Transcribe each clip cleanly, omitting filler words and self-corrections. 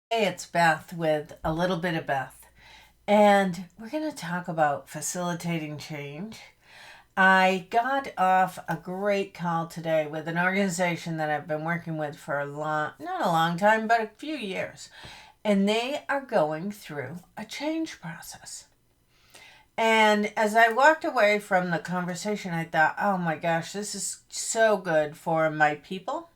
Hey, it's Beth with a little bit of Beth, and we're going to talk about facilitating change. I got off a great call today with an organization that I've been working with for not a long time, but a few years, and they are going through a change process. And as I walked away from the conversation, I thought, oh my gosh, this is so good for my people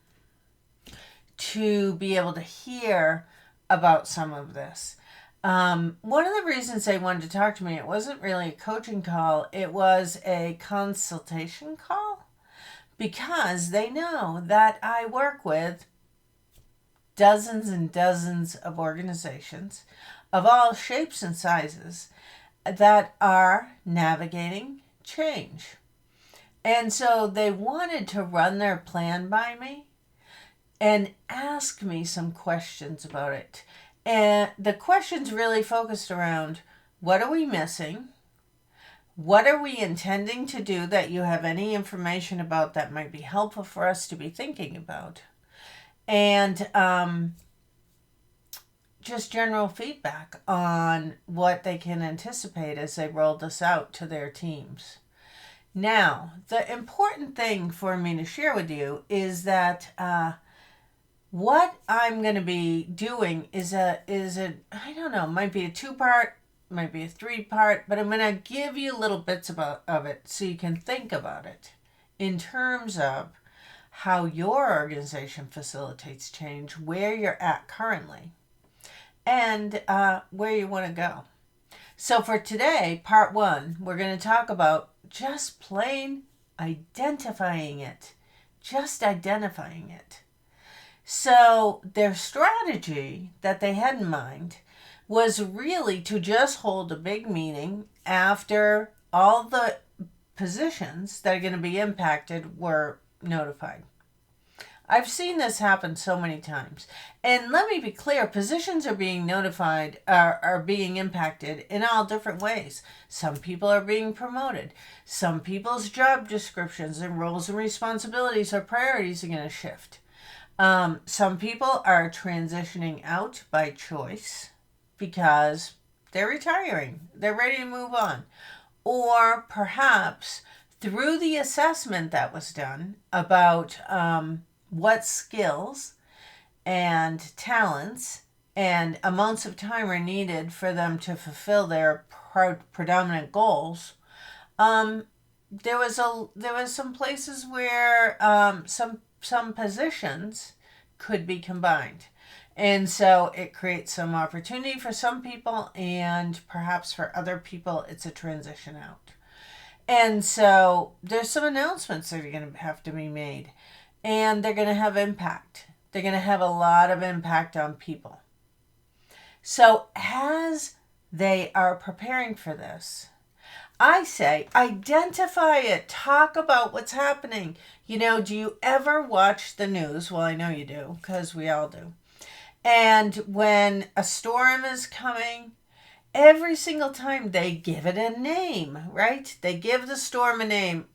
to be able to hear about some of this. One of the reasons they wanted to talk to me, it wasn't really a coaching call, it was a consultation call because they know that I work with dozens and dozens of organizations of all shapes and sizes that are navigating change. And so they wanted to run their plan by me and ask me some questions about it. And the questions really focused around what are we missing? What are we intending to do that you have any information about that might be helpful for us to be thinking about? And just general feedback on what they can anticipate as they roll this out to their teams. Now, the important thing for me to share with you is that what I'm going to be doing is a I don't know, might be a two-part, might be a three-part, but I'm going to give you little bits of it so you can think about it in terms of how your organization facilitates change, where you're at currently, and where you want to go. So for today, part one, we're going to talk about just plain identifying it, just identifying it. So their strategy that they had in mind was really to just hold a big meeting after all the positions that are going to be impacted were notified. I've seen this happen so many times. And let me be clear, positions are being notified, are being impacted in all different ways. Some people are being promoted. Some people's job descriptions and roles and responsibilities or priorities are going to shift. Some people are transitioning out by choice because they're retiring, they're ready to move on. Or perhaps through the assessment that was done about what skills and talents and amounts of time are needed for them to fulfill their predominant goals, um, there was some places where some positions could be combined. And so it creates some opportunity for some people, and perhaps for other people, it's a transition out. And so there's some announcements that are going to have to be made, and they're going to have impact. They're going to have a lot of impact on people. So as they are preparing for this, I say identify it, talk about what's happening. You know, do you ever watch the news? Well, I know you do because we all do. And when a storm is coming, every single time they give it a name, right? They give the storm a name.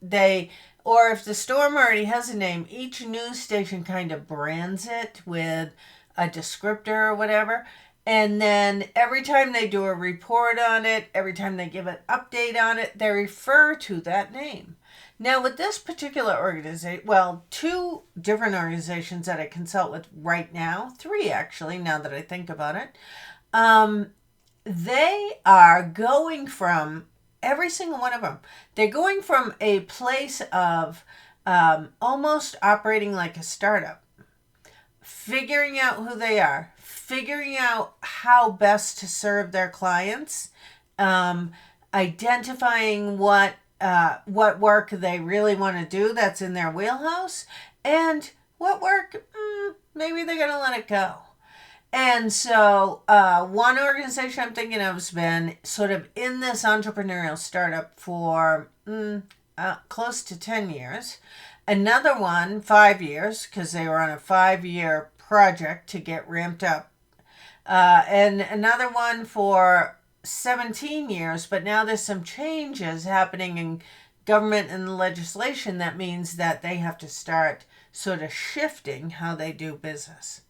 Or if the storm already has a name, each news station kind of brands it with a descriptor or whatever. And then every time they do a report on it, every time they give an update on it, they refer to that name. Now, with this particular organization, well, two different organizations that I consult with right now, three actually, now that I think about it, they are going from every single one of them, they're going from a place of almost operating like a startup, figuring out who they are, figuring out how best to serve their clients, identifying what work they really want to do that's in their wheelhouse, and what work maybe they're going to let it go. And so, one organization I'm thinking of has been sort of in this entrepreneurial startup for close to 10 years. Another one, 5 years, because they were on a 5-year project to get ramped up. And another one for 17 years, but now there's some changes happening in government and the legislation that means that they have to start sort of shifting how they do business.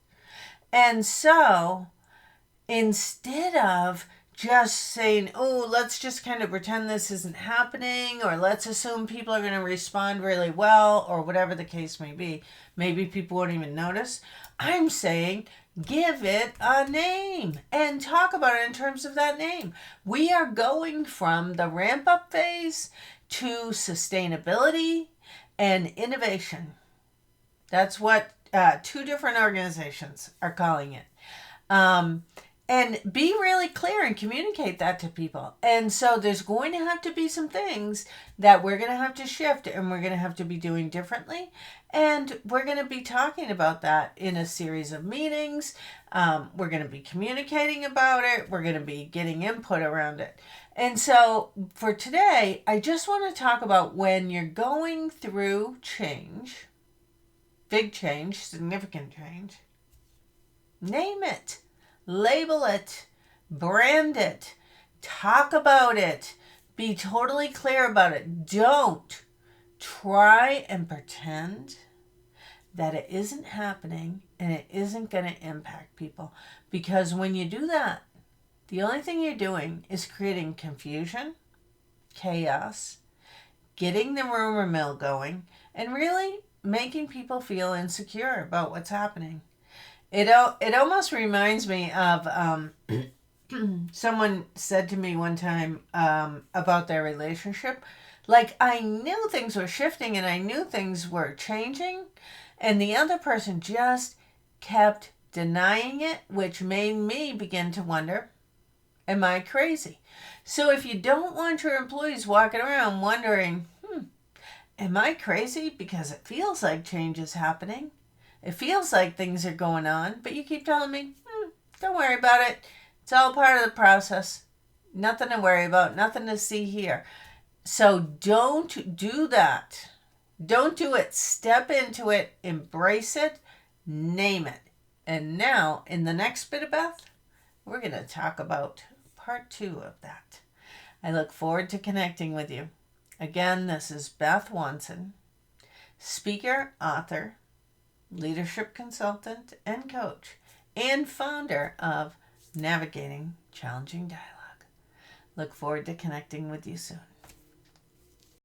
And so instead of just saying, oh, let's just kind of pretend this isn't happening, or let's assume people are going to respond really well, or whatever the case may be. Maybe people won't even notice. I'm saying give it a name and talk about it in terms of that name. We are going from the ramp up phase to sustainability and innovation. That's what two different organizations are calling it. And be really clear and communicate that to people. And so there's going to have to be some things that we're going to have to shift and we're going to have to be doing differently. And we're going to be talking about that in a series of meetings. We're going to be communicating about it. We're going to be getting input around it. And so for today, I just want to talk about when you're going through change, big change, significant change, name it. Label it, brand it, talk about it, be totally clear about it. Don't try and pretend that it isn't happening and it isn't going to impact people. Because when you do that, the only thing you're doing is creating confusion, chaos, getting the rumor mill going, and really making people feel insecure about what's happening. It almost reminds me of someone said to me one time about their relationship. Like, I knew things were shifting and I knew things were changing, and the other person just kept denying it, which made me begin to wonder, am I crazy? So if you don't want your employees walking around wondering, am I crazy because it feels like change is happening? It feels like things are going on, but you keep telling me, don't worry about it. It's all part of the process. Nothing to worry about, nothing to see here. So don't do that. Don't do it. Step into it, embrace it, name it. And now, in the next bit of Beth, we're going to talk about part 2 of that. I look forward to connecting with you. Again, this is Beth Wanson, speaker, author, leadership consultant and coach, and founder of Navigating Challenging Dialogue. Look forward to connecting with you soon.